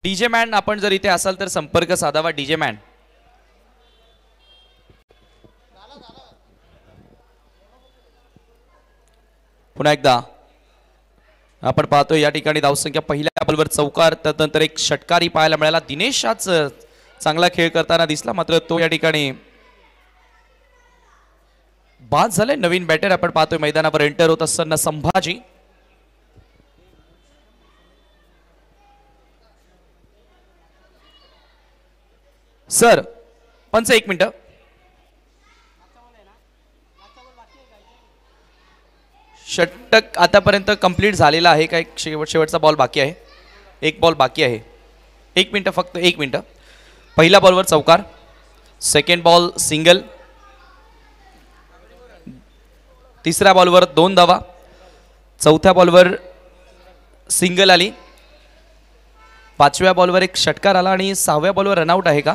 DJ man आपण जर इथे असाल तर संपर्क साधावा डीजे मॅन. पुन्हा एकदा आपण पाहतो या ठिकाणी धावसंख्या पहिल्या बॉलवर चौकार त्यानंतर एक षटकारी पाहायला मिळाला. दिनेश आज चांगला खेळ करताना दिसला मात्र तो या ठिकाणी बाद झाले. नवीन बॅटर आपण पाहतोय मैदानावर एंटर होत असताना संभाजी. सर पंच एक मिनिट. षटक आतापर्यंत कंप्लीट झालेला आहे का? एक शेवटचा बॉल बाकी आहे. एक बॉल बाकी आहे. एक मिनिट फक्त एक मिनिट. पहिल्या बॉलवर चौकार. Second ball single. तिसऱ्या बॉलवर 2 धावा. चौथ्या बॉलवर सिंगल आली. पाचव्या बॉलवर एक षटकार आला आणि 6व्या बॉलवर रनआउट आहे का?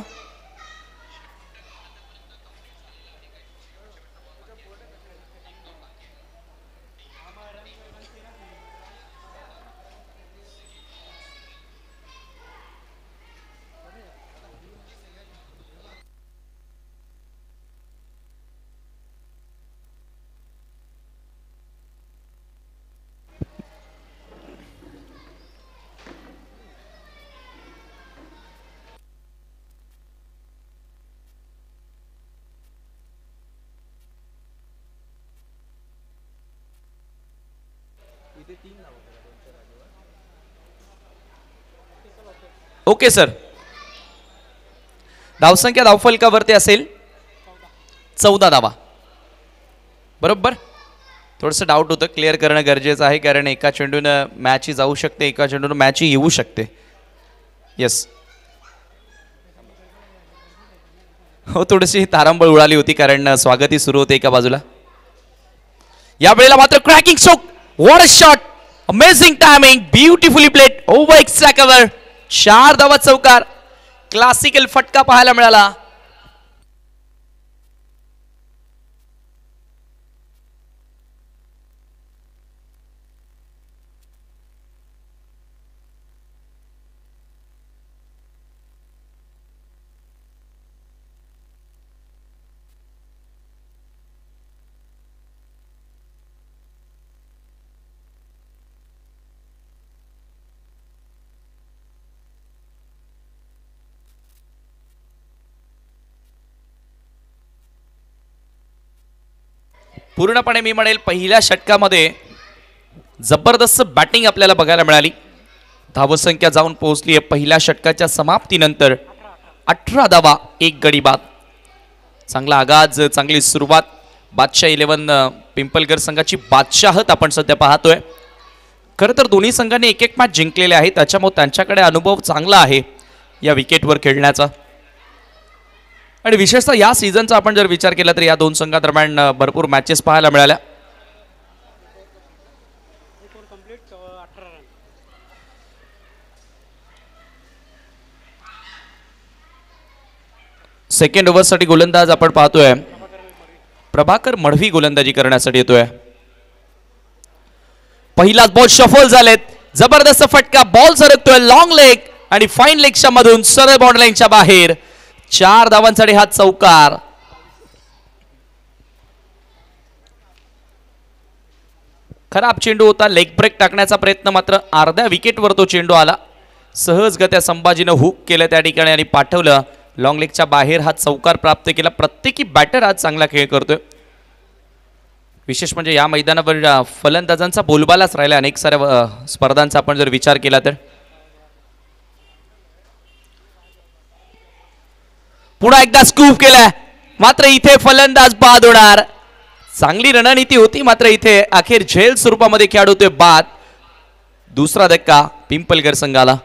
Okay sir. धावसंख्या धावफलकावरती असेल 14 धावा. बरोबर. थोडंसं डाऊट होतं, क्लिअर करणं गरजेचं आहे कारण एका चेंडूनं मॅच ही जाऊ शकते, एका चेंडूनं मॅच ही येऊ शकते. येस हो, थोडीशी तारंबळ उडाली होती कारण स्वागती सुरू होते एका बाजूला. या वेळेला मात्र cracking stroke. What a shot. Amazing timing. Beautifully played over extra cover. 4 धावा चौकार. क्लासिकल फटका पाहायला मिळाला. पूर्णपणे मी म्हणेल पहिल्या षटकामध्ये जबरदस्त बॅटिंग आपल्याला बघायला मिळाली. धावसंख्या जाऊन पोहोचली आहे पहिल्या षटकाच्या समाप्तीनंतर 18 धावा 1 गडी बाद. चांगला आगाज, चांगली सुरुवात. बादशाह 11 पिंपलगर संघाची बादशाहत आपण सध्या पाहतोय. खरं तर दोन्ही संघांनी एक एक मॅच जिंकलेले आहेत त्याच्यामुळे त्यांच्याकडे अनुभव चांगला आहे या विकेटवर खेळण्याचा. आणि विशेषतः या सीझनचा आपण जर विचार केला तर या दोन संघादरम्यान भरपूर मॅचेस पाहायला मिळाल्या. सेकंड ओव्हरसाठी गोलंदाज आपण पाहतोय प्रभाकर मढवी गोलंदाजी करण्यासाठी येतोय. पहिलाच बॉल शफल झालेत. जबरदस्त फटका. बॉल सरकतोय लॉंग लेग आणि फाईन लेगच्या मधून सरळ बाउंड्री लाईनच्या बाहेर. 4 धावांसाठी हा चौकार. खराब चेंडू होता. लेग ब्रेक टाकण्याचा प्रयत्न मात्र अर्ध्या विकेटवर तो चेंडू आला. सहजगत्या संभाजीनं हुक केलं त्या ठिकाणी आणि पाठवलं लॉंग लेगच्या बाहेर. हा चौकार प्राप्त केला. प्रत्येकी बॅटर आज चांगला खेळ करतोय. विशेष म्हणजे या मैदानावर फलंदाजांचा बोलबालाच राहिला अनेक साऱ्या स्पर्धांचा आपण जर विचार केला तर. पुन्हा एकदा स्कूप केलाय मात्र इथे फलंदाज बाद होणार. चांगली रणनीती होती मात्र इथे अखेर झेल स्वरूपामध्ये खेळाडू होते बाद. दुसरा धक्का पिंपलगर संघाला.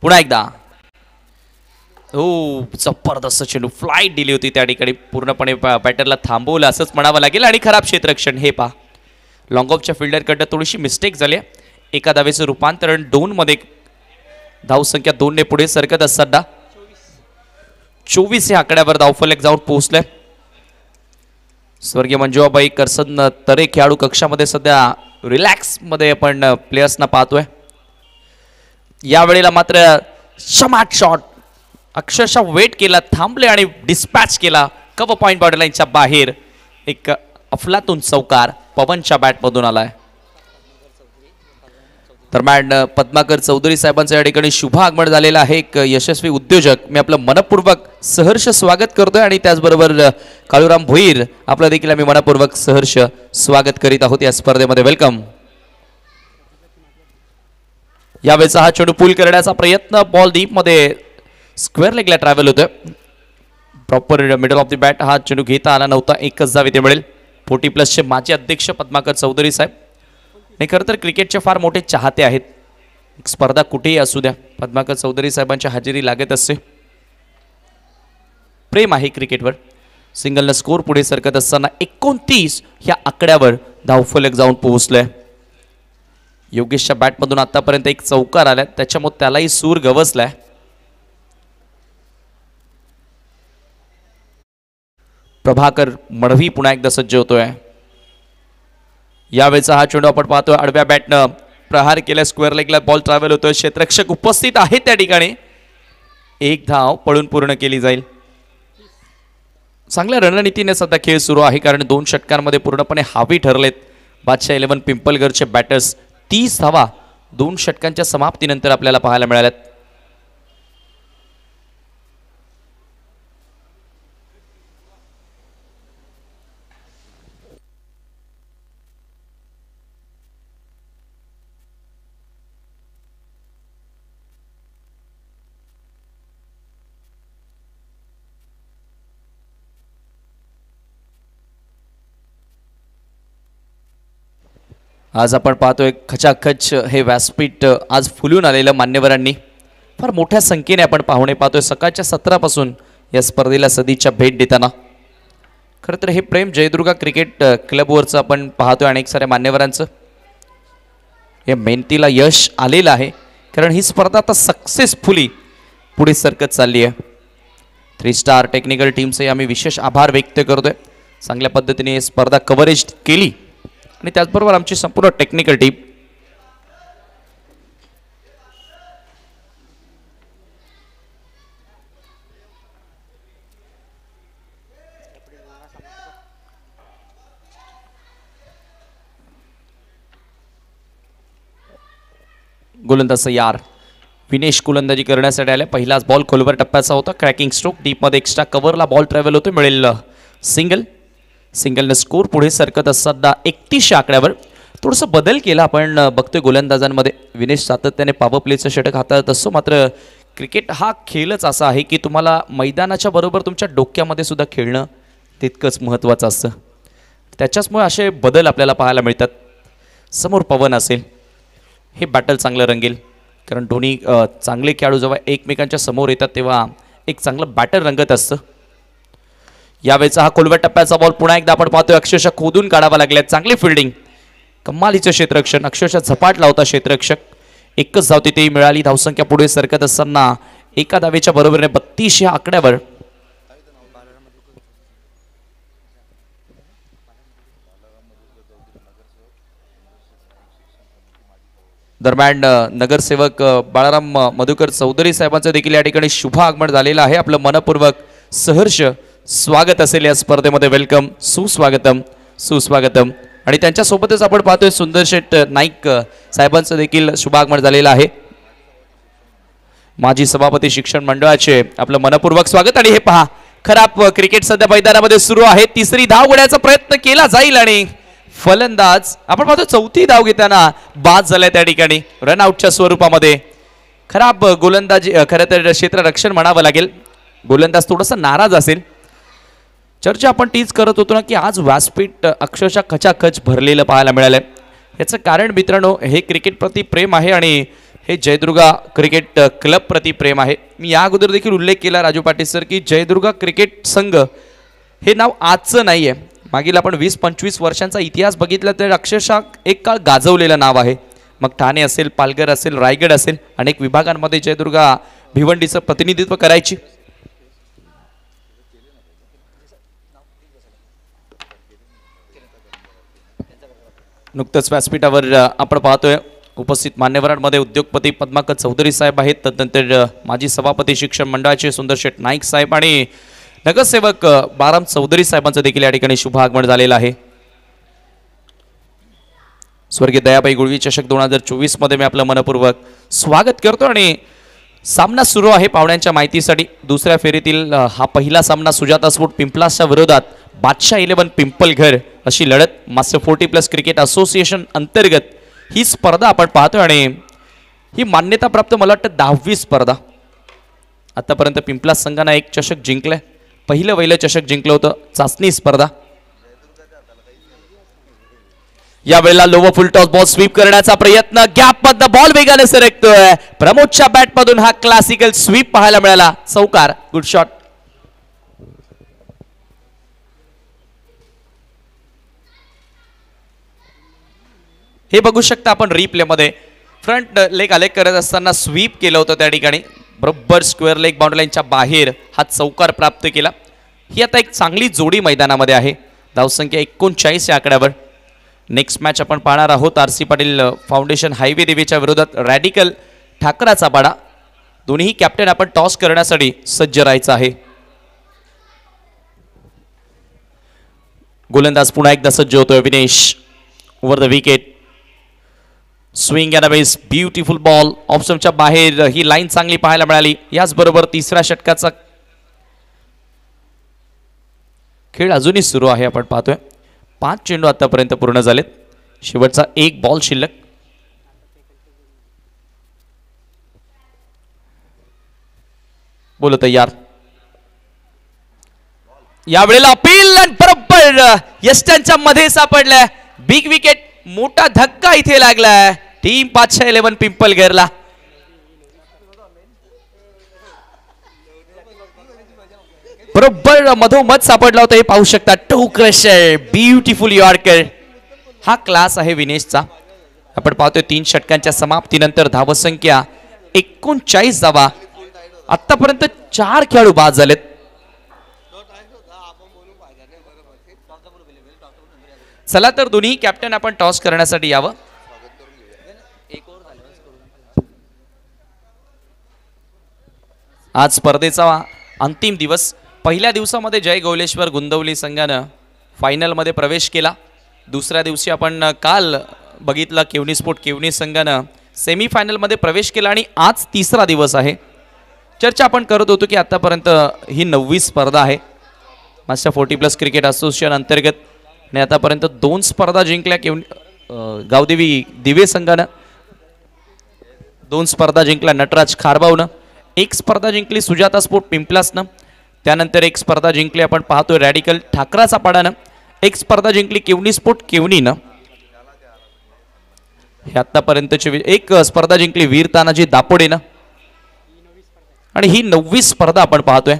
पुन्हा एकदा हो जबरदस्त चेंडू फ्लाईट दिली होती त्या ठिकाणी पूर्णपणे बॅटरला थांबवलं असंच म्हणावं लागेल आणि खराब क्षेत्ररक्षण. हे पहा लॉंग ऑफच्या फिल्डरकडनं थोडीशी मिस्टेक झाली. एका धावेचं रूपांतरण 2 मध्ये धावसंख्या 2 ने पुढे सरकत असताना 24 या आकड्यावर धावफलक जाऊन पोहोचले. स्वर्गीय मंजुबाई करसन तरे खेळाडू कक्षामध्ये सध्या रिलॅक्स मध्ये आपण प्लेयर्सना पाहतोय. यावेळेला मात्र शॉट शॉट अक्षरशः वेट केला, थांबले आणि डिस्पॅच केला कव्हर पॉइंट बॉर्डर लाईनच्या बाहेर. एक अफलातून चौकार पवनच्या बॅटमधून आलाय. दरम्यान पद्माकर चौधरी साहेबांचं या ठिकाणी शुभ आगमन झालेलं आहे. एक यशस्वी उद्योजक, मी आपलं मनपूर्वक सहर्ष स्वागत करतोय आणि त्याचबरोबर काळूराम भोईर आपलं देखील आम्ही मनपूर्वक सहर्ष स्वागत करीत आहोत या स्पर्धेमध्ये. वेलकम. यावेळेचा हा चेंडू पूल करण्याचा प्रयत्न, बॉल डीप मध्ये स्क्वेअर लेगला ट्रॅव्हल होतोय. Proper middle of the bat हा चेंडू घेता आला नव्हता. एकच धाव इथे मिळेल. 40+ माजी अध्यक्ष पद्माकर चौधरी साहेब आणि खरं तर क्रिकेटचे फार मोठे चाहते आहेत. स्पर्धा कुठेही असू द्या पद्माकर चौधरी साहेबांची हजेरी लागत असते. प्रेम आहे क्रिकेटवर. सिंगलनं स्कोर पुढे सरकत असताना 29 या आकड्यावर धावफलक जाऊन पोहोचलंय. योगेशच्या बॅटमधून आतापर्यंत एक चौकार आलाय, त्याच्यामुळे त्यालाही सूर गवसलाय. प्रभाकर मडवी पुन्हा एकदा सज्ज होतोय. यावेळेचा हा चेंडू आपण पाहतोय आडव्या बॅटनं प्रहार केला, स्क्वेअर लेगला बॉल ट्रॅव्हल होतोय. क्षेत्ररक्षक उपस्थित आहेत त्या ठिकाणी. एक धाव पळून पूर्ण केली जाईल. चांगल्या रणनीतीने सध्या खेळ सुरू आहे, कारण 2 षटकांमध्ये पूर्णपणे हावी ठरलेत बादशाह 11 पिंपलगडचे बॅटर्स. 30 धावा 2 षटकांच्या समाप्तीनंतर आपल्याला पाहायला मिळाल्यात. आज आपण पाहतोय खचाखच हे व्यासपीठ आज फुलून आलेलं मान्यवरांनी. फार मोठ्या संख्येने आपण पाहुणे पाहतोय सकाळच्या 17 पासून या स्पर्धेला सदिच्छा भेट देताना. खरं तर हे प्रेम जयदुर्गा क्रिकेट क्लबवरचं आपण पाहतोय अनेक साऱ्या मान्यवरांचं. या मेहनतीला यश आलेलं आहे, कारण ही स्पर्धा आता सक्सेसफुली पुढे सरकत चालली आहे. 3 स्टार टेक्निकल टीमचे आम्ही विशेष आभार व्यक्त करतोय. चांगल्या पद्धतीने स्पर्धा कव्हरेज केली आणि त्याचबरोबर आमची संपूर्ण टेक्निकल टीम. गोलंदाज यार विनेश गोलंदाजी करण्यासाठी आले. पहिलाच बॉल खोलवर टप्प्याचा होता. क्रॅकिंग स्ट्रोक डीप मध्ये एक्स्ट्रा कव्हरला बॉल ट्रॅव्हल होतो. मिळेल सिंगल. सिंगलने स्कोर पुढे सरकत असताना 31 आकड्यावर थोडंसं बदल केला आपण बघतोय गोलंदाजांमध्ये. विनेश सातत्याने पॉवर प्लेचं षटक हाताळत असतो, मात्र क्रिकेट हा खेळच असा आहे की तुम्हाला मैदानाच्या बरोबर तुमच्या डोक्यामध्ये सुद्धा खेळणं तितकंच महत्त्वाचं असतं. त्याच्याचमुळे असे बदल आपल्याला पाहायला मिळतात. समोर पवन असेल, हे बॅटल चांगलं रंगेल, कारण दोन्ही चांगले खेळाडू जेव्हा एकमेकांच्या समोर येतात तेव्हा एक चांगलं बॅटर रंगत असतं. यावेळेचा हा खोलव्या टप्प्याचा बॉल पुन्हा एकदा आपण पाहतोय अक्षरशः खोदून काढावा लागलाय. चांगली फिल्डिंग, कमालीचं क्षेत्ररक्षण, अक्षरशः झपाटला होता क्षेत्ररक्षक. एकच धाव तिथेही मिळाली. धावसंख्या पुढे सरकत असताना एका धावेच्या बरोबरीने 32 या आकड्यावर दरम्यान नगरसेवक बाळाराम मधुकर चौधरी साहेबांचं देखील या ठिकाणी शुभ आगमन झालेलं आहे. आपलं मनपूर्वक सहर्ष स्वागत असेल या स्पर्धेमध्ये. वेलकम, सुस्वागतम सुस्वागतम. आणि त्यांच्यासोबतच आपण पाहतोय सुंदर शेठ नाईक साहेबांचं देखील शुभ आगमन झालेलं आहे. माजी सभापती शिक्षण मंडळाचे आपलं मनपूर्वक स्वागत. आणि हे पहा, खराब क्रिकेट सध्या मैदानामध्ये सुरू आहे. 3री धाव घेण्याचा प्रयत्न केला जाईल आणि फलंदाज आपण पाहतो 4थी धाव घेताना बाद झाल्या त्या ठिकाणी रनआउटच्या स्वरूपामध्ये. खराब गोलंदाजी, खरं तर क्षेत्ररक्षण म्हणावं लागेल. गोलंदाज थोडासा नाराज असेल. चर्चा आपण तीच करत होतो ना की आज व्यासपीठ अक्षरशः खचाखच भरलेलं पाहायला मिळालंय. याचं कारण मित्रांनो हे क्रिकेट प्रति प्रेम आहे आणि हे जयदुर्गा क्रिकेट क्लब प्रति प्रेम आहे. मी या अगोदर देखील उल्लेख केला राजू पाटील सर की जयदुर्गा क्रिकेट संघ हे नाव आजचं नाही आहे. मागील आपण 20-25 वर्षांचा इतिहास बघितला तर अक्षरशः एक काळ गाजवलेलं नाव आहे. मग ठाणे असेल, पालघर असेल, रायगड असेल, अनेक विभागांमध्ये जयदुर्गा भिवंडीचं प्रतिनिधित्व करायची. नुकतंच व्यासपीठावर आपण पाहतोय उपस्थित मान्यवरांमध्ये उद्योगपती पद्माकर चौधरी साहेब आहेत, तदनंतर माजी सभापती शिक्षण मंडळाचे सुंदरशेठ नाईक साहेब आणि नगरसेवक बाराम चौधरी साहेबांचं देखील या ठिकाणी शुभ आगमन झालेलं आहे. स्वर्गीय दयाबाई गुळवी चषक 2024 मध्ये मी आपलं मनपूर्वक स्वागत करतो. आणि सामना सुरू आहे पाहुण्यांच्या माहितीसाठी. दुसऱ्या फेरीतील हा पहिला सामना सुजाता स्पोर्ट पिंपलासच्या विरोधात बादशाह 11 पिंपलघर अशी लढत मास्टर 40+ क्रिकेट असोसिएशन अंतर्गत ही स्पर्धा आपण पाहतोय. आणि ही मान्यता प्राप्त मला वाटतं 10वी स्पर्धा. आतापर्यंत पिंपलास संघाने एक चषक जिंकलंय. पहिलं वहिलं चषक जिंकलं होतं चाचणी स्पर्धा. यावेळेला lower full toss ball sweep करण्याचा प्रयत्न, गॅप मधनं बॉल वेगाने सरकतोय. प्रमोदच्या बॅट मधून हा क्लासिकल स्वीप पाहायला मिळाला. चौकार, गुड शॉट. हे बघू शकता आपण रिप्ले मध्ये फ्रंट लेग अलेग करत असताना स्वीप केलं होतं त्या ठिकाणी. बरोबर स्क्वेअर लेग बाउंड्री लाईनच्या बाहेर हा चौकार प्राप्त केला. ही आता एक चांगली जोडी मैदानामध्ये आहे. धावसंख्या 39 या आकड्यावर. नेक्स्ट मॅच आपण पाहणार आहोत आर.सी. पाटील फाउंडेशन हायवे देवीच्या विरोधात रॅडिकल ठाकराचा पाडा. दोन्ही कॅप्टन आपण टॉस करण्यासाठी सज्ज राहायचं आहे. गोलंदाज पुन्हा एकदा सज्ज होतोय Vinesh. Over the wicket, swing and a base, beautiful ball. ऑप्शनच्या बाहेर ही लाईन चांगली पाहायला मिळाली. याचबरोबर तिसऱ्या षटकाचा खेळ अजूनही सुरू आहे. आपण पाहतोय 5 चेंडू आतापर्यंत पूर्ण झालेत. शेवटचा एक बॉल शिल्लक. बोलो तयार. यावेळेला अपील बरोबर यस्टनच्या मध्ये सापडलाय. बिग विकेट, मोठा धक्का इथे लागलाय टीम बादशाह 11 पिंपलघरला. बरोबर मधोमध सापडला होता. हे पाहू शकता टो क्रशर, ब्युटिफुल यॉर्कर. हा क्लास आहे विनेशचा. आपण पाहतोय 3 षटकांच्या समाप्तीनंतर धावसंख्या 39 धावा. आतापर्यंत 4 खेळाडू बाद झालेत. चला तर दोन्ही कॅप्टन आपण टॉस करण्यासाठी यावं. आज स्पर्धेचा अंतिम दिवस. पहिल्या दिवसामध्ये जय गौलेश्वर गुंदवली संघानं फायनलमध्ये प्रवेश केला. दुसऱ्या दिवशी आपण काल बघितलं केवनी स्पोर्ट केवनी संघानं सेमीफायनलमध्ये प्रवेश केला. आणि आज तिसरा दिवस आहे. चर्चा आपण करत होतो की आतापर्यंत ही 9वी स्पर्धा आहे मास्टर 40+ क्रिकेट असोसिएशन अंतर्गत. आणि आतापर्यंत 2 स्पर्धा जिंकल्या गावदेवी दिवे संघानं. 2 स्पर्धा जिंकल्या नटराज खारबावनं. 1 स्पर्धा जिंकली सुजाता स्पोर्ट पिंपलासनं. त्यानंतर 1 स्पर्धा जिंकली आपण पाहतोय रॅडिकल ठाकराचा पाडानं. 1 स्पर्धा जिंकली केवनी स्पोर्ट केवनीनं. हे आतापर्यंतची 1 स्पर्धा जिंकली वीर तानाजी दापोडेनं. आणि ही 9वी स्पर्धा आपण पाहतोय.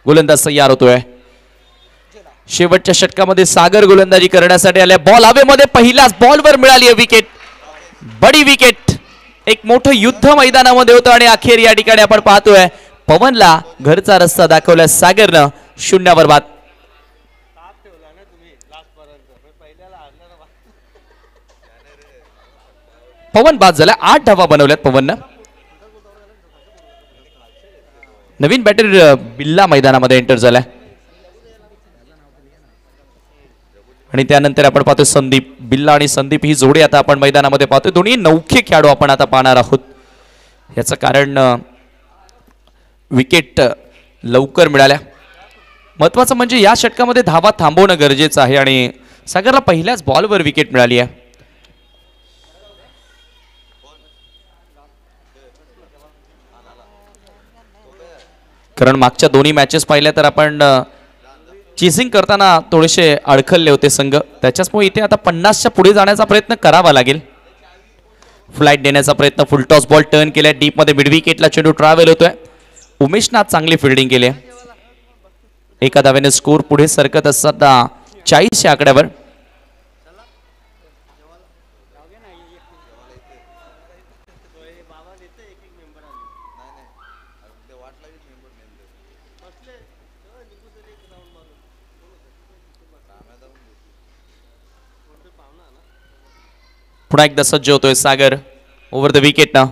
गोलंदाज तयार होतोय. शेवटच्या षटकामध्ये सागर गोलंदाजी करण्यासाठी आले. बॉल हवेमध्ये पहिल्याच बॉलवर मिळाली आहे विकेट. बडी विकेट. एक मोठं युद्ध मैदानामध्ये होतं. आणि अखेर या ठिकाणी आपण पाहतोय पवनला घरचा रस्ता दाखवला सागरनं. 0 बाद. पवन बाद झाला. 8 धावा बनवल्यात पवननं. नवीन बॅटर बिल्ला मैदानामध्ये एंटर झालाय. आणि त्यानंतर आपण पाहतोय संदीप. बिल्ला आणि संदीप ही जोडी आता आपण मैदानामध्ये पाहतोय. दोन्ही नौखे खेळाडू आपण आता पाहणार आहोत. याचं कारण विकेट लवकर मिळाल्या. महत्वाचं म्हणजे या षटकामध्ये धावा थांबवणं गरजेचं आहे. आणि सागरला पहिल्याच बॉलवर विकेट मिळाली आहे. कारण मागच्या दोन्ही मॅचेस पाहिल्या तर आपण चेसिंग करताना थोडेसे अडखळले होते संघ, त्याच्याचमुळे इथे आता 50च्या पुढे जाण्याचा प्रयत्न करावा लागेल. फ्लाइट देण्याचा प्रयत्न, फुल टॉस बॉल टर्न केलाय डीप मध्ये, मिड विकेटला चेंडू ट्रॅव्हल होतोय. उमेशनं आज चांगली फिल्डिंग केली आहे. एका धावेने स्कोर पुढे सरकत असताना 40 या आकड्यावर. पुन्हा एकदा सज्ज होतोय सागर ओव्हर द विकेट ना.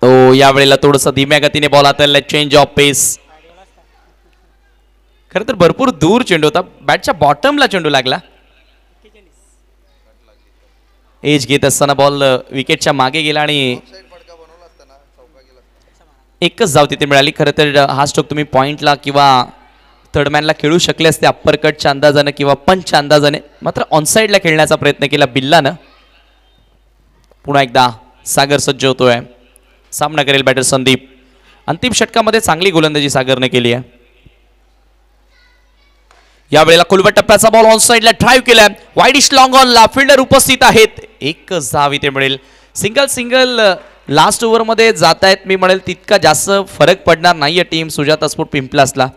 तो यावेळेला थोडस धीम्या गतीने बॉल हाताळला, चेंज ऑफ पेस. खरं तर भरपूर दूर चेंडू होता, बॅटच्या बॉटमला चेंडू लागला. एज घेत असताना बॉल विकेटच्या मागे गेला आणि एकच धाव तिथे मिळाली. खरं तर हा स्ट्रोक तुम्ही पॉइंटला किंवा थर्डमॅनला खेळू शकले असते अप्पर कटच्या अंदाजाने किंवा पंचच्या अंदाजाने, मात्र ऑनसाईडला खेळण्याचा प्रयत्न केला बिल्लानं. पुन्हा एकदा सागर सज्ज होतोय, सामना करेल बॅटर संदीप. अंतिम षटकामध्ये चांगली गोलंदाजी सागरने केली आहे. यावेळेला खुलवट टप्प्याचा बॉल ऑन साइडला ड्राईव्ह केलाय, वाईडिश लॉंग ऑनला फिल्डर उपस्थित आहेत. एकच धाव इथे मिळेल. सिंगल लास्ट ओव्हरमध्ये जात आहेत, मी म्हणेल तितका जास्त फरक पडणार नाहीये टीम सुजाता स्पोर्ट पिंपलासला.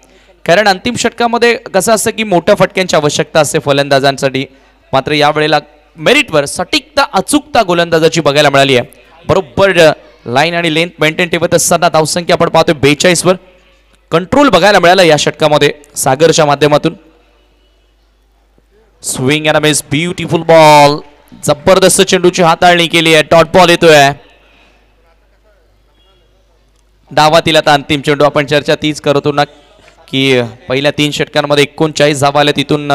कारण अंतिम षटकामध्ये कसं असतं की मोठ्या फटक्यांची आवश्यकता असते फलंदाजांसाठी, मात्र यावेळेला मेरिटवर सटीकता अचूकता गोलंदाजाची बघायला मिळाली आहे. बरोबर लाईन आणि लेंथ मेंटेन ठेवत असताना धावसंख्या आपण पाहतोय 42 वर. कंट्रोल बघायला मिळाला या षटकामध्ये सागरच्या माध्यमातून. Swing and miss, beautiful ball, जबरदस्त चेंडूची हाताळणी केली आहे. डॉट बॉल येतोय डावातील. आता अंतिम चेंडू, आपण चर्चा तीच करतो ना की पहिल्या 3 षटकांमध्ये 39 धावा आल्या, तिथून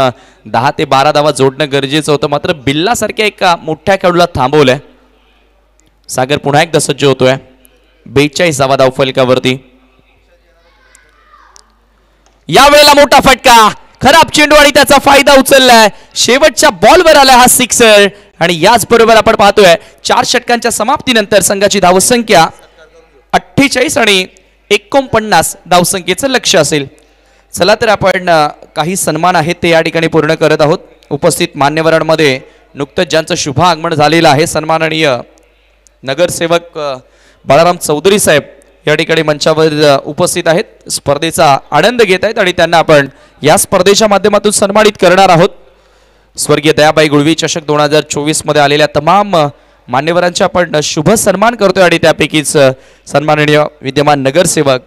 10 ते 12 धावा जोडणं गरजेचं होतं, मात्र बिल्लासारख्या एका मोठ्या खेळाडूला थांबवलंय. सागर पुन्हा एकदा सज्ज होतोय 42 धावा धावफलकावरती. यावेळेला मोठा फटका, खराब चेंडू आणि त्याचा फायदा उचललाय. शेवटच्या बॉलवर आलाय हा सिक्सर आणि याच बरोबर आपण पाहतोय 4 षटकांच्या समाप्तीनंतर संघाची धावसंख्या 48 आणि 49 धावसंख्येचं लक्ष्य असेल. चला तर आपण काही सन्मान आहेत ते या ठिकाणी पूर्ण करत आहोत. उपस्थित मान्यवरांमध्ये नुकतंच ज्यांचं शुभ आगमन झालेलं आहे, सन्माननीय नगरसेवक बाळाराम चौधरी साहेब या ठिकाणी मंचावर उपस्थित आहेत, स्पर्धेचा आनंद घेत आहेत आणि त्यांना आपण या स्पर्धेच्या माध्यमातून सन्मानित करणार आहोत. स्वर्गीय दयाबाई गुळवी चषक 2024 मध्ये आलेल्या तमाम मान्यवरांचा आपण शुभ सन्मान करतोय आणि त्यापैकीच सन्माननीय विद्यमान नगरसेवक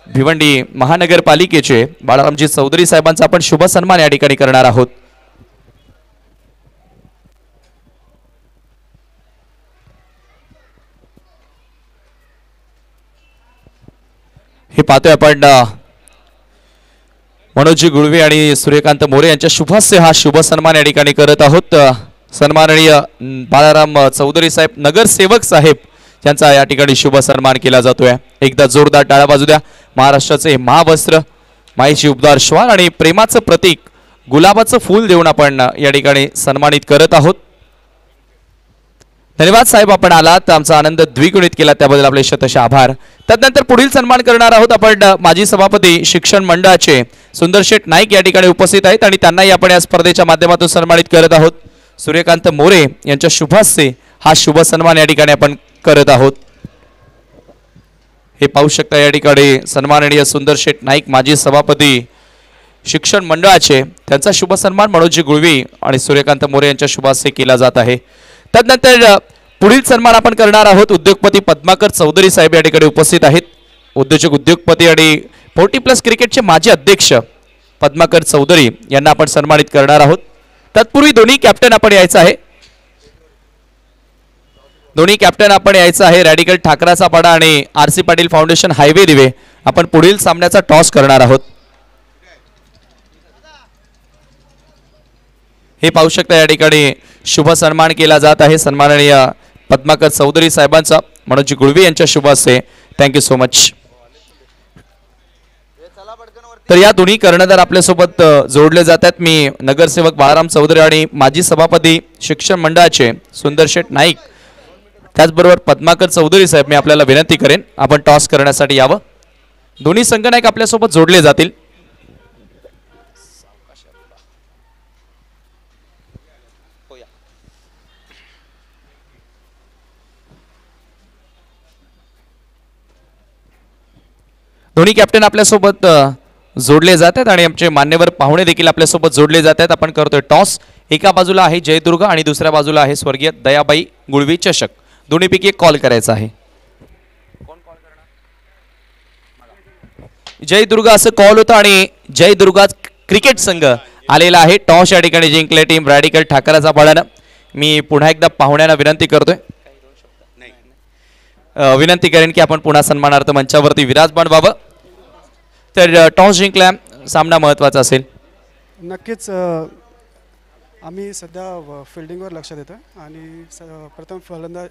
भिवंडी महानगरपालिकेचे बाळारामजी चौधरी साहेबांचा आपण शुभ सन्मान या ठिकाणी करणार आहोत. हे पाहतोय आपण मनोजी गुळवे आणि सूर्यकांत मोरे यांच्या शुभास्य हा शुभ सन्मान या ठिकाणी करत आहोत. सन्माननीय बाळाराम चौधरी साहेब नगरसेवक साहेब यांचा या ठिकाणी शुभ सन्मान केला जातोय. एकदा जोरदार टाळ्या वाजू द्या. महाराष्ट्राचे महावस्त्र, माईची उबदार श्वान आणि प्रेमाचं प्रतीक गुलाबाचं फूल देऊन आपण या ठिकाणी सन्मानित करत आहोत. धन्यवाद साहेब, आपण आलात, आमचा आनंद द्विगुणित केला, त्याबद्दल आपले शतश आभार. त्यानंतर पुढील सन्मान करणार आहोत आपण माजी सभापती शिक्षण मंडळाचे सुंदरशेठ नाईक या ठिकाणी उपस्थित आहेत आणि त्यांनाही आपण या स्पर्धेच्या माध्यमातून सन्मानित करत आहोत. सूर्यकांत मोरे यांच्या शुभास्ते हा शुभ सन्मान या ठिकाणी आपण करत आहोत. हे पाहू शकता या ठिकाणी सन्माननीय सुंदरशेठ नाईक माजी सभापती शिक्षण मंडळाचे, त्यांचा शुभ सन्मान मनोजी गुळवी आणि सूर्यकांत मोरे यांच्या शुभास्ते केला जात आहे. त्यानंतर पुढील सन्मान आपण करणार आहोत उद्योगपती पद्माकर चौधरी साहेब या ठिकाणी उपस्थित आहेत. उद्योजक, उद्योगपती आणि 40+ क्रिकेटचे माजी अध्यक्ष पद्माकर चौधरी यांना आपण सन्मानित करणार आहोत. तत्पूर्वी दोन्ही कॅप्टन आपण यायचं आहे. दोन्ही कॅप्टन आपण यायचं आहे. रॅडिकल ठाकराचा पाडा आणि RC पाटील फाउंडेशन हायवे दिवे आपण पुढील सामन्याचा टॉस करणार आहोत. हे पाहू शकता या ठिकाणी शुभ सन्मान केला जात आहे सन्माननीय पद्माकर चौधरी साहेबांचा, मनोजी गुळवी यांच्या शुभ हस्ते. Thank you so much. तर या दोन्ही कर्णधार आपल्यासोबत जोडले जातात. मी नगरसेवक बाळाराम चौधरी आणि माजी सभापती शिक्षण मंडळाचे सुंदर शेठ नाईक, त्याचबरोबर पद्माकर चौधरी साहेब, मी आपल्याला विनंती करेन आपण टॉस करण्यासाठी यावं. दोन्ही संघनायक आपल्यासोबत जोडले जातील. दोन्ही कॅप्टन आपल्यासोबत जोडले जातात आणि आमचे मान्यवर पाहुणे देखील आपल्यासोबत जोडले जातात. आपण करतोय टॉस. एका बाजूला आहे जयदुर्ग आणि दुसऱ्या बाजूला आहे स्वर्गीय दयाबाई गुळवी चषक. दोन्हीपैकी एक कॉल करायचा आहे. जयदुर्ग असं कॉल होतं आणि जयदुर्गा क्रिकेट संघ आलेला आहे. टॉस या ठिकाणी जिंकले टीम रॅडिकल ठाकराचा बळानं. मी पुन्हा एकदा पाहुण्यांना विनंती करतोय, विनंती करेन की आपण पुन्हा सन्मानार्थ मंचावरती विराजमान व्हावं. तर टॉस जिंकला, सामना महत्त्वाचा असेल. नक्कीच आम्ही सध्या फिल्डिंगवर लक्ष देतो आणि प्रथम फलंदाज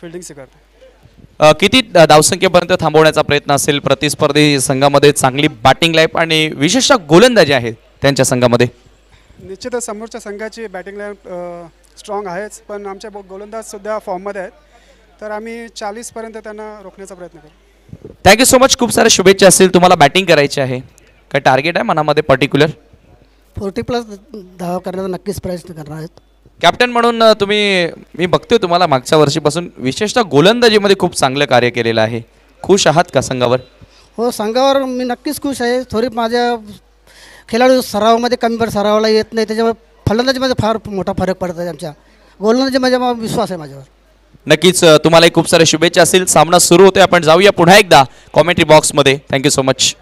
फिल्डिंग स्वीकारतो. किती धावसंख्येपर्यंत थांबवण्याचा प्रयत्न असेल प्रतिस्पर्धी संघामध्ये? चांगली बॅटिंग लाईन आणि विशेषतः गोलंदाजी आहे त्यांच्या संघामध्ये. निश्चितच समोरच्या संघाची बॅटिंग लाईन स्ट्रॉंग आहेच, पण आमचे गोलंदाजसुद्धा फॉर्ममध्ये आहेत, तर आम्ही 40पर्यंत त्यांना रोखण्याचा प्रयत्न करू. Thank you so much. खूप साऱ्या शुभेच्छा असतील. तुम्हाला बॅटिंग करायची आहे, काय टार्गेट आहे मनामध्ये पर्टिक्युलर? 40+ धावा करण्याचा नक्कीच प्रयत्न करणार आहेत. कॅप्टन म्हणून तुम्ही, मी बघतोय तुम्हाला मागच्या वर्षीपासून विशेषतः गोलंदाजीमध्ये खूप चांगलं कार्य केलेलं आहे. खुश आहात का संघावर? हो, संघावर मी नक्कीच खुश आहे. थोडी माझ्या खेळाडू सरावामध्ये कमी सरावाला येत नाही, त्याच्यामुळे फलंदाजीमध्ये फार मोठा फरक पडत आहे. आमच्या गोलंदाजीमध्ये मला विश्वास आहे माझ्यावर. नक्कीच तुम्हालाही खूप साऱ्या शुभेच्छा असतील. सामना सुरू होतोय. आपण जाऊया पुन्हा एकदा कॉमेंट्री बॉक्समध्ये. Thank you so much.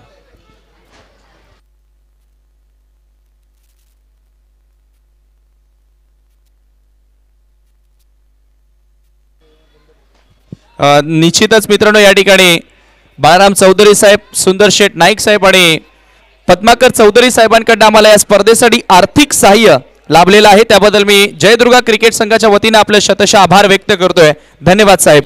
निश्चितच मित्रांनो, या ठिकाणी बाळाराम चौधरी साहेब, सुंदर शेठ नाईक साहेब आणि पद्माकर चौधरी साहेबांकडून आम्हाला या स्पर्धेसाठी आर्थिक सहाय्य लाभलेलं आहे. त्याबद्दल मी जयदुर्गा क्रिकेट संघाच्या वतीने आपले शतशः आभार व्यक्त करतोय. धन्यवाद साहेब.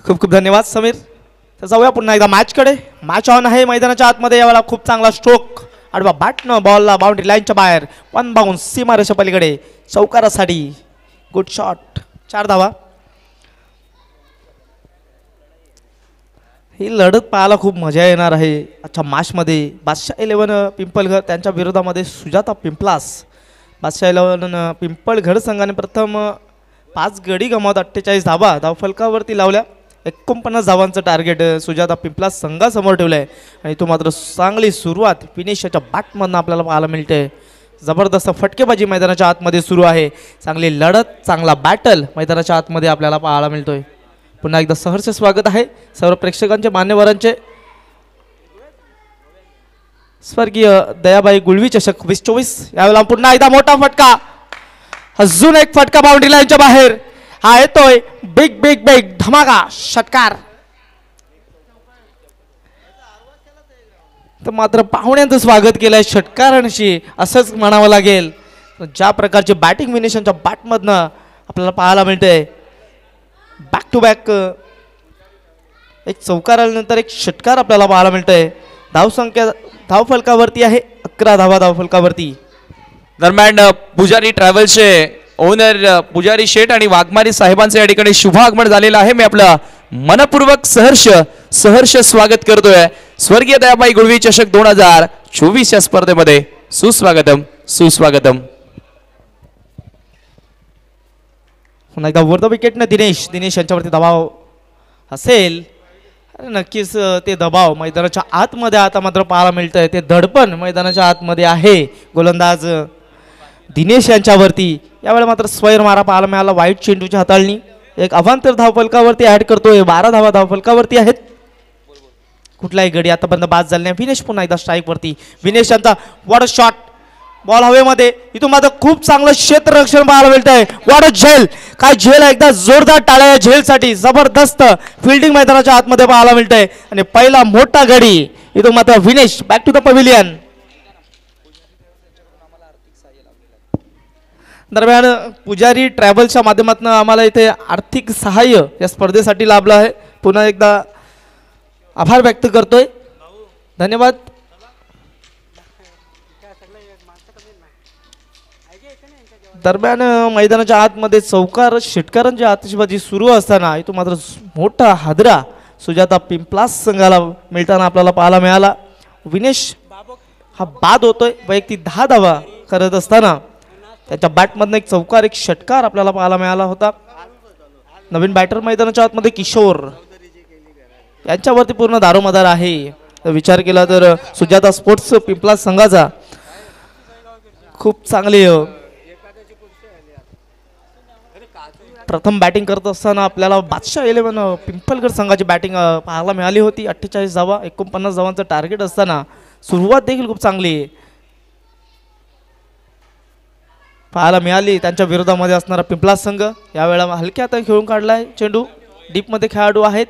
खूप खूप धन्यवाद समीर. तर जाऊया पुन्हा एकदा मॅचकडे. मॅच ऑन आहे मैदानाच्या आतमध्ये. यावेळेला खूप चांगला स्ट्रोक, आडवा बॅटनं बॉलला बाउंड्री लाईनच्या बाहेर, 1 बाउन्स सीमारेषा पलीकडे चौकारासाठी. गुड शॉट, 4 धावा. ही लढत पाहायला खूप मजा येणार आहे आजच्या मॅचमध्ये. बादशाह 11 पिंपळघर त्यांच्या विरोधामध्ये सुजाता पिंपलास. बादशाह 11 पिंपळघर संघाने प्रथम 5 गडी गमावत 48 धावा धावफलकावरती लावल्या. 49 धावांचं टार्गेट सुजाता पिंपलास संघासमोर ठेवलं आहे आणि तो मात्र चांगली सुरुवात फिनिशच्या बॅटमधनं आपल्याला पाहायला मिळते. जबरदस्त फटकेबाजी मैदानाच्या आतमध्ये सुरू आहे. चांगली लढत, चांगला बॅटल मैदानाच्या आतमध्ये आपल्याला पाहायला मिळतोय. पुन्हा एकदा सहर्ष स्वागत आहे सर्व प्रेक्षकांचे, मान्यवरांचे. स्वर्गीय दयाबाई गुळवी चषक 2024. यावेळेला पुन्हा एकदा मोठा फटका, अजून एक फटका बाउंड्री लाईनच्या बाहेर. हा येतोय बिग बिग बिग धमाका षटकार. तर मात्र पाहुण्यांचं स्वागत केलंय षटकारांशी असंच म्हणावं लागेल. ज्या प्रकारचे बॅटिंग फिनिशनच्या बॅटमधनं आपल्याला पाहायला मिळते. बॅक टू बॅक एक चौकार आल्यानंतर एक षटकार आपल्याला पाहायला मिळतंय. धावसंख्या धावफलकावरती आहे 11 धावा धावफलकावरती. दरम्यान पुजारी ट्रॅव्हल्सचे ओनर पुजारी शेठ आणि वाघमारी साहेबांचे या ठिकाणी शुभागमन झालेलं आहे. मी आपलं मनपूर्वक सहर्ष स्वागत करतोय. स्वर्गीय दयाबाई गुळवी चषक 2024 या स्पर्धेमध्ये सुस्वागतम सुस्वागतम. पुन्हा एकदा वर द विकेटनं दिनेश यांच्यावरती दबाव असेल. नक्कीच ते दबाव मैदानाच्या आतमध्ये आता मात्र पाहायला मिळतंय. ते दडपण मैदानाच्या आतमध्ये आहे गोलंदाज दिनेश यांच्यावरती. यावेळेला मात्र स्वैर मारा पाहायला मिळाला. वाईट चेंडूची हाताळणी. एक अवांतर धावफलकावरती ऍड करतोय. 12 धावा धावफलकावरती आहेत. कुठलाही गडी आतापर्यंत बाद झाला नाही. विनेश पुन्हा एकदा स्ट्राईक वरती. विनेश यांचा वॉट शॉट, बॉल हवेमध्ये, इथून मात्र खूप चांगलं क्षेत्ररक्षण पाहायला मिळत आहे. वॉट अ झेल, काय झेल आहे, एकदा जोरदार टाळ्या या झेलसाठी. जबरदस्त फिल्डिंग मैदानाच्या आतमध्ये पाहायला मिळत आहे. आणि पहिला मोठा गडी इथून मात्र Vinesh back to the pavilion. दरम्यान पुजारी ट्रॅव्हल्सच्या माध्यमातून आम्हाला इथे आर्थिक सहाय्य या स्पर्धेसाठी लाभलं आहे. पुन्हा एकदा आभार व्यक्त करतोय, धन्यवाद. दरम्यान मैदानाच्या आतमध्ये चौकार षटकारांची आतिषबाजी सुरू असताना इथून मात्र मोठा हादरा सुजाता पिंपलास संघाला मिळताना आपल्याला पाहायला मिळाला. विनेश हा बाद होतोय, वैयक्तिक 10 धावा करत असताना त्याच्या बॅटमधनं एक चौकार एक षटकार आपल्याला पाहायला मिळाला होता. नवीन बॅटर मैदानाच्या आतमध्ये किशोर यांच्यावरती पूर्ण दारोमदार आहे. विचार केला तर सुजाता स्पोर्ट्स पिंपलास संघाचा खूप चांगली प्रथम बॅटिंग करत असताना आपल्याला बादशाह 11 पिंपलगड संघाची बॅटिंग पाहायला मिळाली होती. 48 धावा 49 धावांचं टार्गेट असताना सुरुवात देखील खूप चांगली पाहायला मिळाली. त्यांच्या विरोधामध्ये असणारा पिंपलास संघ यावेळेला हलक्या हाताने खेळून काढलाय चेंडू. डीपमध्ये खेळाडू आहेत.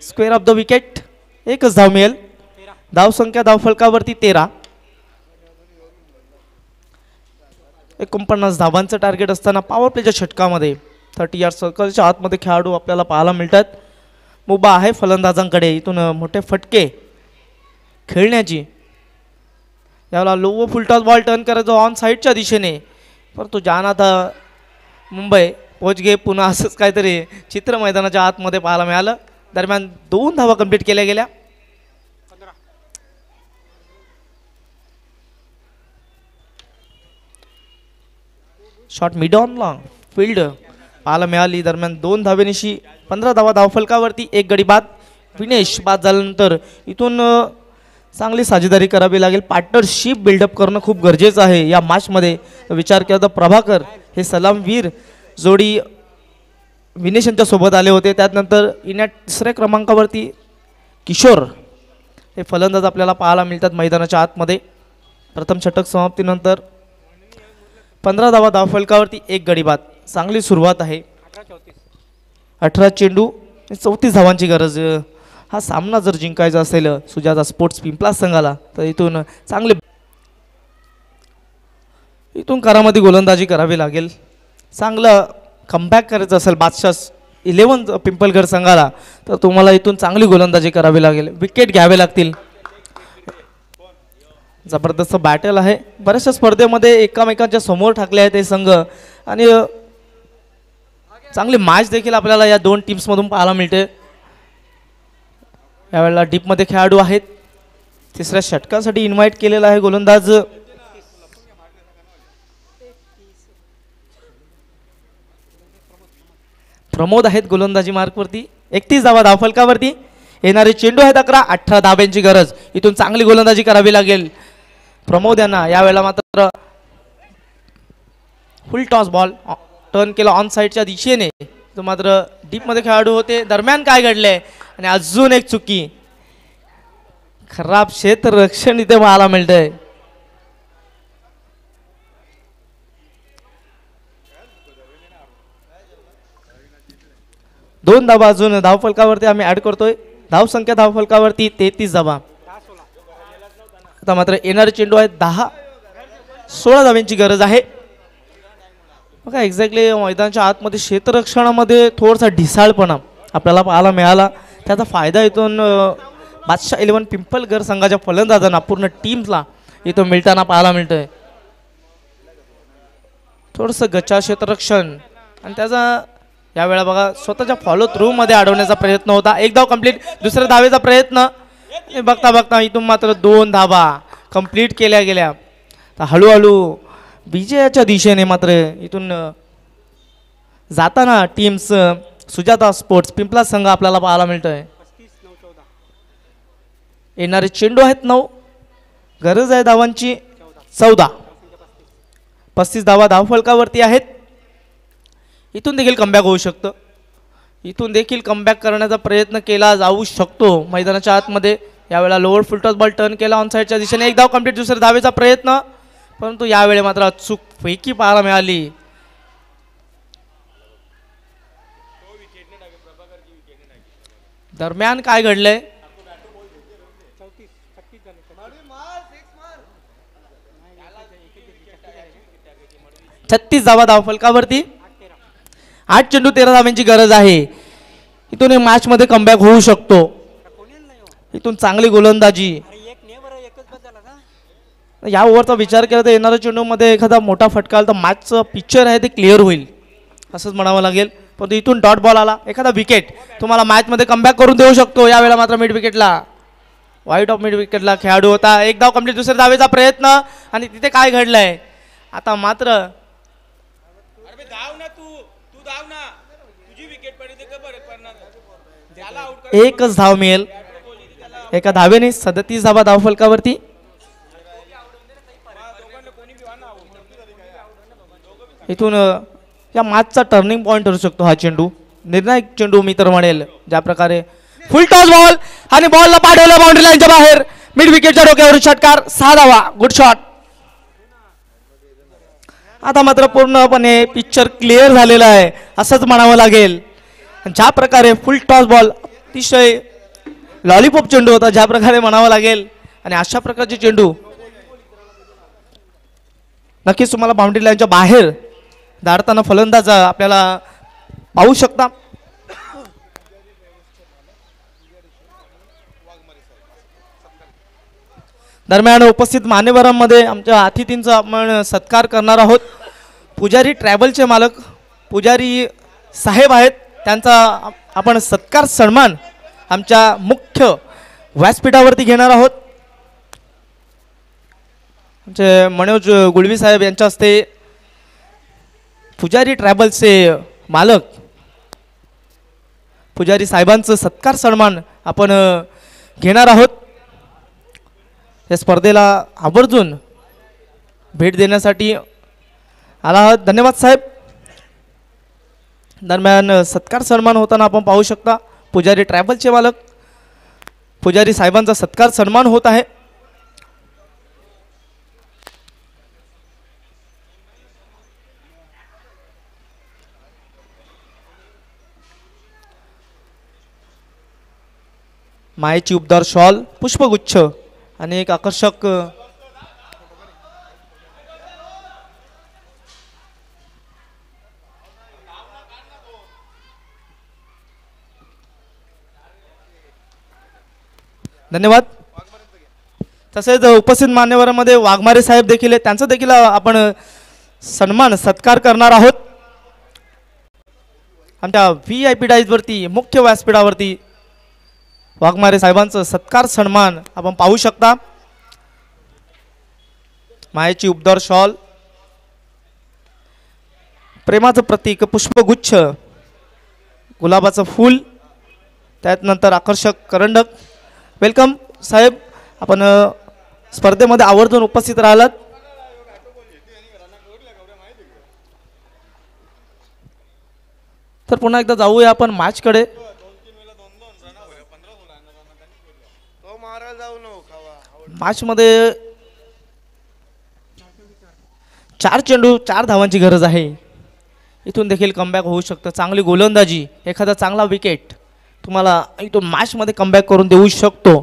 स्क्वेअर ऑफ द विकेट, एकच धाव मिळेल. धावसंख्या धावफलकावरती 13. 49 धावांचं टार्गेट असताना पॉवर प्लेच्या षटकामध्ये 30 यार्ड सर्कलच्या आतमध्ये खेळाडू आपल्याला पाहायला मिळतात. मुभा आहे फलंदाजांकडे, इथून मोठे फटके खेळण्याची. यावेळेला लो फुलटॉस बॉल टर्न करायचो ऑन साईडच्या दिशेने, परंतु जानाथ मुंबई पोच गे पुन्हा असंच काहीतरी चित्र मैदानाच्या आतमध्ये पाहायला मिळालं. दरम्यान 2 धावा कंप्लीट केल्या गेल्या. Shot mid on long field पाहायला मिळाली. दरम्यान 2 धावेनिशी 15 धावा धावफलकावरती, एक गडी बाद. विनेश बाद झाल्यानंतर इथून चांगली साझेदारी करावी लागेल. पार्टनरशिप बिल्डअप करणं खूप गरजेचं आहे या मॅचमध्ये. विचार केला तर प्रभाकर हे सलामवीर जोडी विनेश यांच्या सोबत आले होते. त्यानंतर इन्या 3ऱ्या क्रमांकावरती किशोर हे फलंदाज आपल्याला पाहायला मिळतात मैदानाच्या आतमध्ये. प्रथम षटक समाप्तीनंतर 15 धावा धावफलकावरती, एक गडी बाद. चांगली सुरुवात आहे. 18 चेंडू 34 धावांची गरज. हा सामना जर जिंकायचा असेल सुजाता स्पोर्ट्स पिंपलास संघाला तर इथून चांगले करामध्ये गोलंदाजी करावी लागेल. चांगलं कमबॅक करायचं असेल बादशाह 11 पिंपलगड संघाला तर तुम्हाला इथून चांगली गोलंदाजी करावी लागेल. विकेट घ्यावे लागतील. जबरदस्त बॅटल आहे. बऱ्याचशा स्पर्धेमध्ये एकामेकांच्या समोर ठाकले आहेत हे संघ आणि चांगली मॅच देखील आपल्याला या 2 टीम्समधून पाहायला मिळते. यावेळेला डीपमध्ये खेळाडू आहेत. 3ऱ्या षटकासाठी इन्व्हाइट केलेला आहे गोलंदाज प्रमोद आहेत गोलंदाजी मार्कवरती. 31 धावा धावफलकावरती. येणारे चेंडू आहेत 11. 18 धाब्यांची गरज. इथून चांगली गोलंदाजी करावी लागेल प्रमोद यांना. यावेळेला मात्र फुल टॉस बॉल टर्न केला ऑन साईडच्या दिशेने. तो मात्र डीपमध्ये खेळाडू होते. दरम्यान काय घडले आणि अजून एक चुकी. खराब क्षेत्ररक्षण इथे पाहायला मिळतंय. दोन धावा अजून धावफलकावरती आम्ही ऍड करतोय. धावसंख्या धावफलकावरती 33 धावा. आता मात्र येणारे चेंडू आहेत 16 धाव्यांची गरज आहे. बघा एक्झॅक्टली मैदानाच्या आतमध्ये क्षेत्ररक्षणामध्ये थोडासा ढिसाळपणा आपल्याला पाहायला मिळाला. त्याचा फायदा इथून बादशाह 11 पिंपलगड संघाच्या फलंदाजांना पूर्ण टीमला इथून मिळताना पाहायला मिळतंय. थोडंसं गच्चा क्षेत्ररक्षण आणि त्याचा यावेळा बघा स्वतःच्या फॉलो थ्रू मध्ये अडवण्याचा प्रयत्न होता. एक धाव कंप्लीट. दुसऱ्या धावेचा प्रयत्न. बघता बघता इथून मात्र 2 धावा कंप्लीट केल्या गेल्या. तर हळूहळू विजयाच्या दिशेने मात्र इथून जाताना टीम्स सुजाता स्पोर्ट्स पिंपलास संघ आपल्याला पाहायला मिळतोय. येणारे चेंडू आहेत 9. गरज आहे धावांची 14. 35 धावा धावफलकावरती आहेत. इथून देखील कमबॅक होऊ शकतं. इथून देखील कमबॅक करण्याचा प्रयत्न केला जाऊ शकतो मैदानाच्या आतमध्ये. यावेळेला लोअर फुलटॉस बॉल टर्न केला ऑन साईडच्या दिशेने. एक धाव कंप्लीट. दुसऱ्या धावेचा प्रयत्न. परंतु यावेळी मात्र अचूक पैकी पाहायला मिळाली. दरम्यान काय घडलंय? 36 धावा धावफलकावरती. 8 चेंडू 13 धावांची गरज आहे. इथून मॅच मध्ये कमबॅक होऊ शकतो. इथून चांगली गोलंदाजी. या ओव्हरचा विचार केला तर येणाऱ्या चेंडूमध्ये एखादा मोठा फटका आला तर मॅचचं पिक्चर आहे ते क्लिअर होईल असंच म्हणावं लागेल. पण इथून डॉट बॉल आला, एखादा विकेट तुम्हाला मॅचमध्ये कमबॅक करून देऊ शकतो. यावेळेला मात्र मिड विकेटला, वाईट ऑफ मिड विकेटला खेळाडू होता. एक धाव कंप्लीट. दुसऱ्या धावेचा प्रयत्न आणि तिथे काय घडलंय आता मात्र एकच धाव मिळेल. एका धावेने 37 धावा धावफलकावरती. इथून या मॅचचा टर्निंग पॉइंट ठरू शकतो हा चेंडू, निर्णायक चेंडू मी तर म्हणेल. ज्या प्रकारे फुल टॉस बॉल आणि बॉलला पाठवलं बाउंड्री लाईनच्या बाहेर. मिड विकेटच्या डोक्यावरून षटकार. 6 धावा. Good shot. आता मात्र पूर्णपणे पिक्चर क्लिअर झालेला आहे असंच म्हणावं लागेल. ज्या प्रकारे फुल टॉस बॉल अतिशय लॉलीपॉप चेंडू होता ज्या प्रकारे म्हणावं लागेल. आणि अशा प्रकारचे चेंडू नक्कीच तुम्हाला बाउंड्री लाईनच्या बाहेर धाडताना फलंदाज आपल्याला पाहू शकता. दरम्यान उपस्थित मान्यवरांमध्ये आमच्या अतिथींचा आपण सत्कार करणार आहोत. पुजारी ट्रॅव्हलचे मालक पुजारी साहेब आहेत, त्यांचा आपण सत्कार सन्मान आमच्या मुख्य व्यासपीठावरती घेणार आहोत. आमचे मनोज गुळवी साहेब यांच्या हस्ते पुजारी ट्रॅव्हल्सचे मालक पुजारी साहेबांचं सत्कार सन्मान आपण घेणार आहोत. या स्पर्धेला आवर्जून भेट देण्यासाठी आला आहात. धन्यवाद साहेब. दरम्यान सत्कार सन्मान होताना आपण पाहू शकता पुजारी ट्रॅव्हल्सचे मालक पुजारी साहेबांचा सत्कार सन्मान होत आहे. मायेची उबदार शॉल, पुष्पगुच्छ आणि एक आकर्षक धन्यवाद. तसेच उपस्थित मान्यवरांमध्ये वाघमारे साहेब देखील आहेत, त्यांचा देखील आपण सन्मान सत्कार करणार आहोत. आमच्या VIP डाईजवरती मुख्य व्यासपीठावरती वाघमारे साहेबांचं सत्कार सन्मान आपण पाहू शकता. मायेची उबदार शॉल, प्रेमाचं प्रतीक पुष्पगुच्छ, गुलाबाचं फूल, त्यात नंतर आकर्षक करंडक. वेलकम साहेब, आपण स्पर्धेमध्ये आवर्जून उपस्थित राहिलात. तर पुन्हा एकदा जाऊया आपण मॅचकडे. मॅचमध्ये 4 चेंडू 4 धावांची गरज आहे. इथून देखील कमबॅक होऊ शकतं. चांगली गोलंदाजी, एखादा चांगला विकेट तुम्हाला इथून मॅचमध्ये कमबॅक करून देऊ शकतो.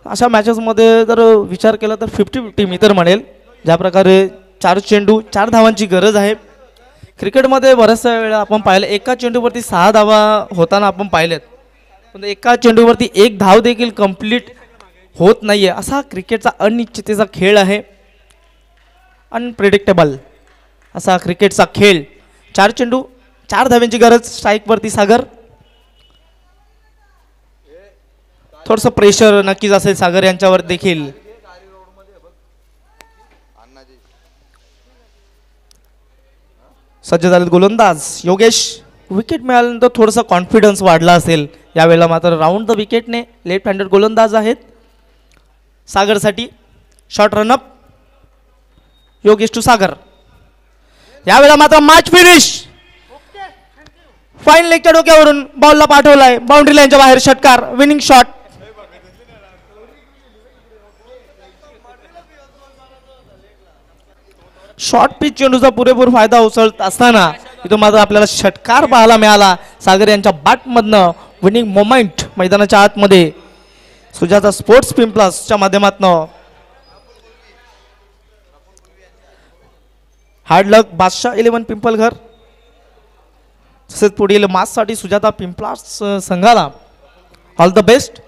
अशा मॅचेसमध्ये जर विचार केला तर 50-50 मी तर म्हणेल. ज्या प्रकारे 4 चेंडू 4 धावांची गरज आहे. क्रिकेटमध्ये बऱ्याचशा वेळा आपण पाहिलं एका चेंडूवरती 6 धावा होताना आपण पाहिलेत, पण एका चेंडूवरती 1 धाव देखील कंप्लीट होत नाहीये. असा क्रिकेटचा अनिश्चिततेचा खेळ आहे. अनप्रिडिक्टेबल असा क्रिकेटचा खेळ. 4 चेंडू 4 धाव्यांची गरज. स्ट्राईकवरती सागर. थोडंसं प्रेशर नक्कीच असेल सागर यांच्यावर देखील. सज्ज झालेत गोलंदाज योगेश. विकेट मिळाल्यानंतर थोडासा कॉन्फिडन्स वाढला असेल. यावेळेला मात्र राऊंड द विकेटने लेफ्ट हँडेड गोलंदाज आहेत सागरसाठी. शॉर्ट रनअप योगेश टू सागर. यावेळेला मात्र मॅच फिनिश. फाईन लेगच्या डोक्यावरून बॉलला पाठवलाय बाउंड्री लाईनच्या बाहेर. षटकार, विनिंग शॉट. शॉर्ट पिच चेंडूचा पुरेपूर फायदा उचलत असताना इथून मात्र आपल्याला षटकार पाहायला मिळाला. सागर यांच्या बॅटमधनं विनिंग मोमेंट मैदानाच्या आतमध्ये सुजाता स्पोर्ट्स पिंपलासच्या माध्यमातून. हार्ड लक बादशाह 11 पिंपलघर. तसेच पुढील माससाठी सुजाता पिंपलास संघाला ऑल द बेस्ट.